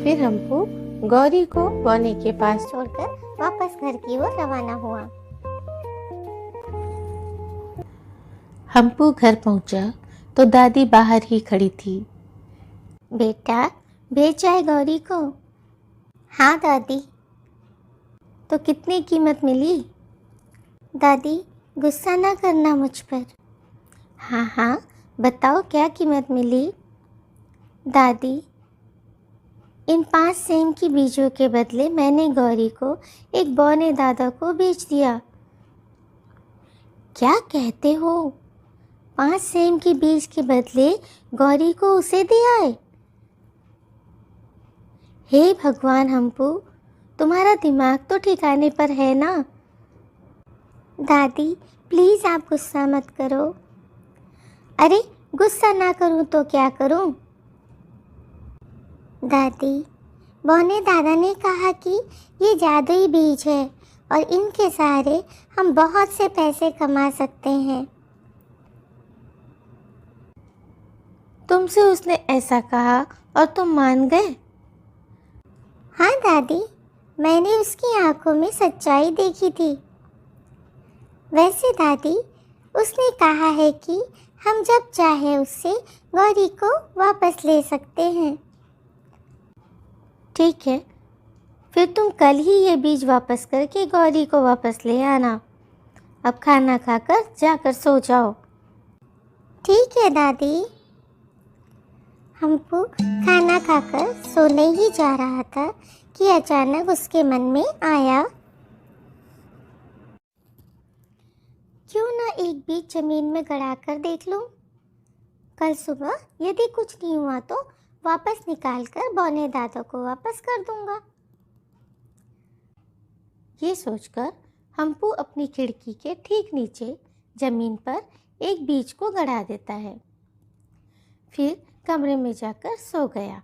फिर हमपू गौरी को बौने के पास छोड़कर वापस घर की ओर रवाना हुआ। हमपू घर पहुंचा तो दादी बाहर ही खड़ी थी। बेटा, भेज जाए गौरी को? हाँ दादी। तो कितनी कीमत मिली? दादी, गुस्सा ना करना मुझ पर। हाँ हाँ, बताओ क्या कीमत मिली? दादी, इन 5 सेम की बीजों के बदले मैंने गौरी को एक बौने दादा को बेच दिया। क्या कहते हो? 5 सेम की बीज के बदले गौरी को उसे दिया है? हे भगवान हमपू, तुम्हारा दिमाग तो ठिकाने पर है ना? दादी, प्लीज़ आप गुस्सा मत करो। अरे गुस्सा ना करूं तो क्या करूं? दादी, बौने दादा ने कहा कि ये जादुई बीज है और इनके सहारे हम बहुत से पैसे कमा सकते हैं। तुमसे उसने ऐसा कहा और तुम मान गए? हाँ दादी, मैंने उसकी आंखों में सच्चाई देखी थी। वैसे दादी, उसने कहा है कि हम जब चाहे उससे गौरी को वापस ले सकते हैं। ठीक है, फिर तुम कल ही ये बीज वापस करके गौरी को वापस ले आना। अब खाना खाकर जाकर सो जाओ। ठीक है दादी। हमपू खाना खाकर सोने ही जा रहा था कि अचानक उसके मन में आया, क्यों ना एक बीज जमीन में गड़ा कर देख लूं। कल सुबह यदि कुछ नहीं हुआ तो वापस निकाल कर बौने दादा को वापस कर दूंगा। ये सोचकर हमपू अपनी खिड़की के ठीक नीचे जमीन पर एक बीज को गड़ा देता है। फिर कमरे में जाकर सो गया।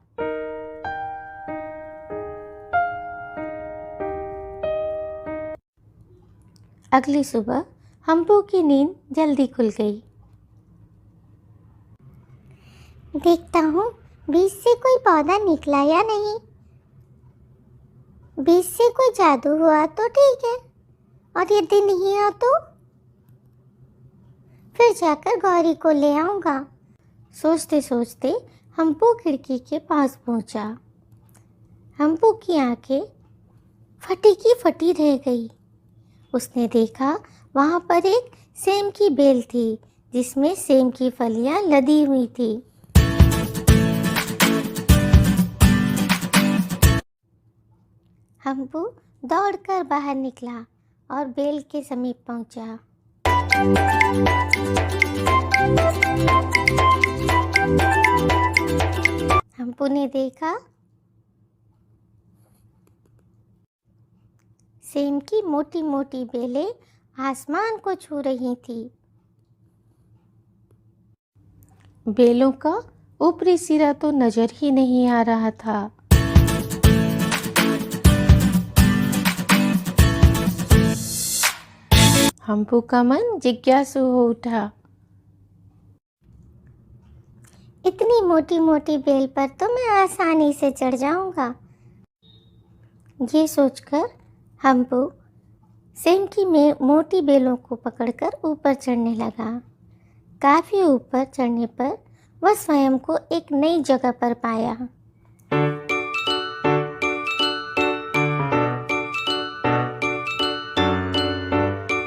अगली सुबह हमपू की नींद जल्दी खुल गई। देखता हूँ बीज से कोई पौधा निकला या नहीं। बीज से कोई जादू हुआ तो ठीक है, और यदि नहीं हुआ तो फिर जाकर गौरी को ले आऊँगा। सोचते सोचते हमपू खिड़की के पास पहुंचा। हमपू की आंखें फटी की फटी रह गई। उसने देखा वहां पर एक सेम की बेल थी जिसमें सेम की फलियां लदी हुई थी। हमपू दौड़कर बाहर निकला और बेल के समीप पहुंचा। हमपू ने देखा सेम की मोटी मोटी बेलें आसमान को छू रही थी। बेलों का ऊपरी सिरा तो नजर ही नहीं आ रहा था। हमपू का मन जिज्ञासु हो उठा। इतनी मोटी मोटी बेल पर तो मैं आसानी से चढ़ जाऊंगा। ये सोचकर हमपू सेम की मोटी बेलों को पकड़कर ऊपर चढ़ने लगा। काफी ऊपर चढ़ने पर वह स्वयं को एक नई जगह पर पाया।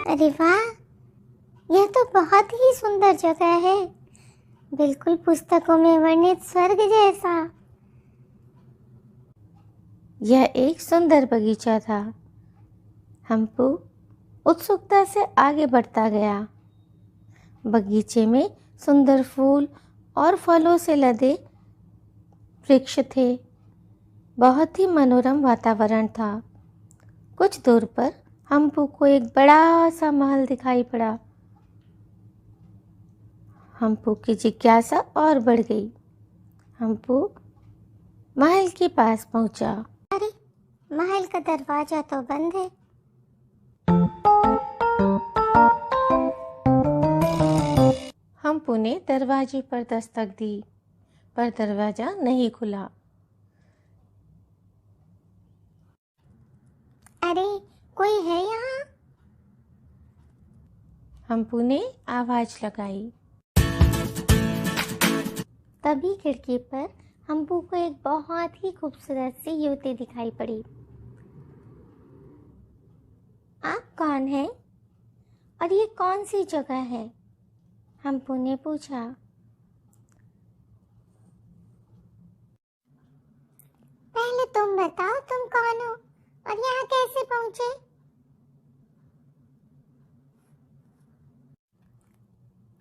अरे वाह, यह तो बहुत ही सुंदर जगह है, बिल्कुल पुस्तकों में वर्णित स्वर्ग जैसा। यह एक सुंदर बगीचा था। हमपू उत्सुकता से आगे बढ़ता गया। बगीचे में सुंदर फूल और फलों से लदे वृक्ष थे। बहुत ही मनोरम वातावरण था। कुछ दूर पर हमपू को एक बड़ा सा महल दिखाई पड़ा। हमपू की जिज्ञासा और बढ़ गई। हमपू महल के पास पहुंचा। अरे, महल का दरवाजा तो बंद है। हमपू ने दरवाजे पर दस्तक दी, पर दरवाजा नहीं खुला। कोई है यहाँ? हम्पू ने आवाज लगाई। तभी खिड़की पर हम्पू को एक बहुत ही खूबसूरत सी युवती दिखाई पड़ी। आप कौन हैं और ये कौन सी जगह है? हम्पू ने पूछा। पहले तुम बताओ तुम कौन हो और यहाँ कैसे पहुँचे?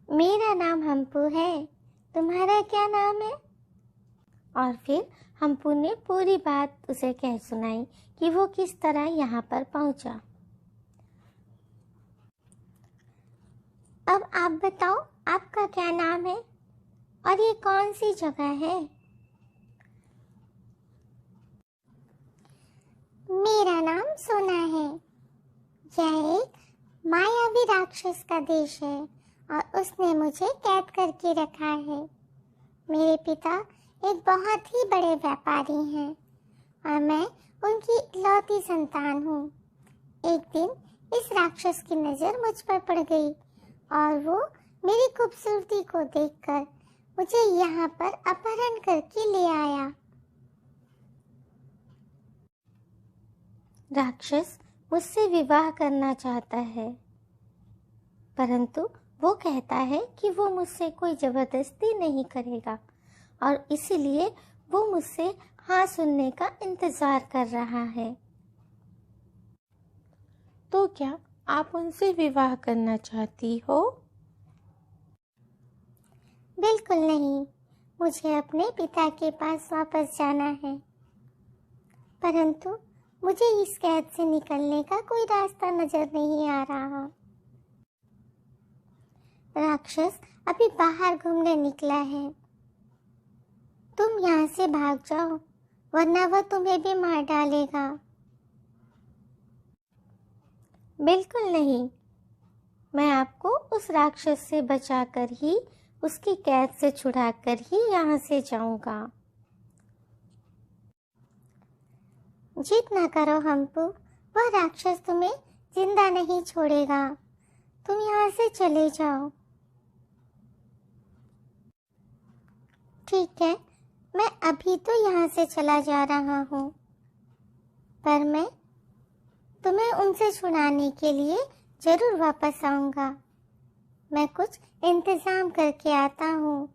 मेरा नाम हम्पू है, तुम्हारा क्या नाम है? और फिर हम्पू ने पूरी बात उसे कह सुनाई कि वो किस तरह यहाँ पर पहुँचा। अब आप बताओ आपका क्या नाम है और ये कौन सी जगह है? मेरा नाम सोना है। यह एक मायावी राक्षस का देश है और उसने मुझे कैद करके रखा है। मेरे पिता एक बहुत ही बड़े व्यापारी हैं और मैं उनकी इकलौती संतान हूँ। एक दिन इस राक्षस की नज़र मुझ पर पड़ गई और वो मेरी खूबसूरती को देखकर मुझे यहाँ पर अपहरण करके ले आया। राक्षस मुझसे विवाह करना चाहता है, परंतु वो कहता है कि वो मुझसे कोई जबरदस्ती नहीं करेगा और इसीलिए वो मुझसे हाँ सुनने का इंतजार कर रहा है। तो क्या आप उनसे विवाह करना चाहती हो? बिल्कुल नहीं, मुझे अपने पिता के पास वापस जाना है, परंतु मुझे इस कैद से निकलने का कोई रास्ता नजर नहीं आ रहा। राक्षस अभी बाहर घूमने निकला है। तुम यहाँ से भाग जाओ वरना वह तुम्हें भी मार डालेगा। बिल्कुल नहीं, मैं आपको उस राक्षस से बचाकर ही उसकी कैद से छुड़ाकर ही यहाँ से जाऊंगा। जिद ना करो हम्पू, वह राक्षस तुम्हें जिंदा नहीं छोड़ेगा। तुम यहाँ से चले जाओ। ठीक है, मैं अभी तो यहाँ से चला जा रहा हूँ, पर मैं तुम्हें उनसे छुड़ाने के लिए जरूर वापस आऊँगा। मैं कुछ इंतजाम करके आता हूँ,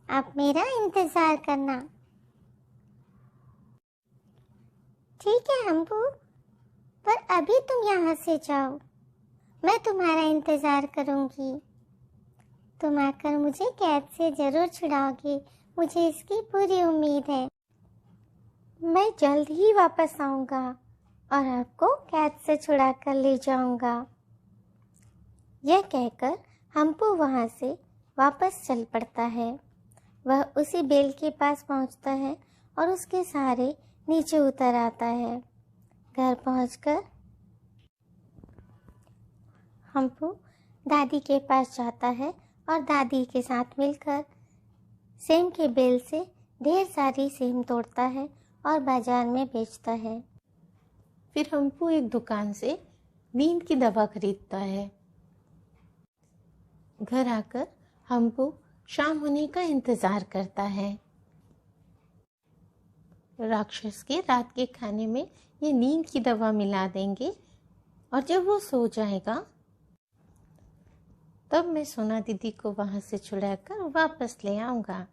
आप मेरा इंतजार करना। ठीक है हम्पू, पर अभी तुम यहाँ से जाओ, मैं तुम्हारा इंतजार करूँगी। तुम आकर मुझे कैद से जरूर छुड़ाओगे, मुझे इसकी पूरी उम्मीद है। मैं जल्द ही वापस आऊँगा और आपको कैद से छुड़ा कर ले जाऊँगा। यह कहकर हम्पू वहाँ से वापस चल पड़ता है। वह उसी बेल के पास पहुँचता है और उसके सहारे नीचे उतर आता है। घर पहुँचकर हम्पू दादी के पास जाता है और दादी के साथ मिलकर सेम के बेल से ढेर सारी सेम तोड़ता है और बाजार में बेचता है। फिर हम्पू एक दुकान से नींद की दवा खरीदता है। घर आकर हम्पू शाम होने का इंतजार करता है। राक्षस के रात के खाने में ये नींद की दवा मिला देंगे और जब वो सो जाएगा तब मैं सोना दीदी को वहाँ से छुड़ाकर वापस ले आऊँगा।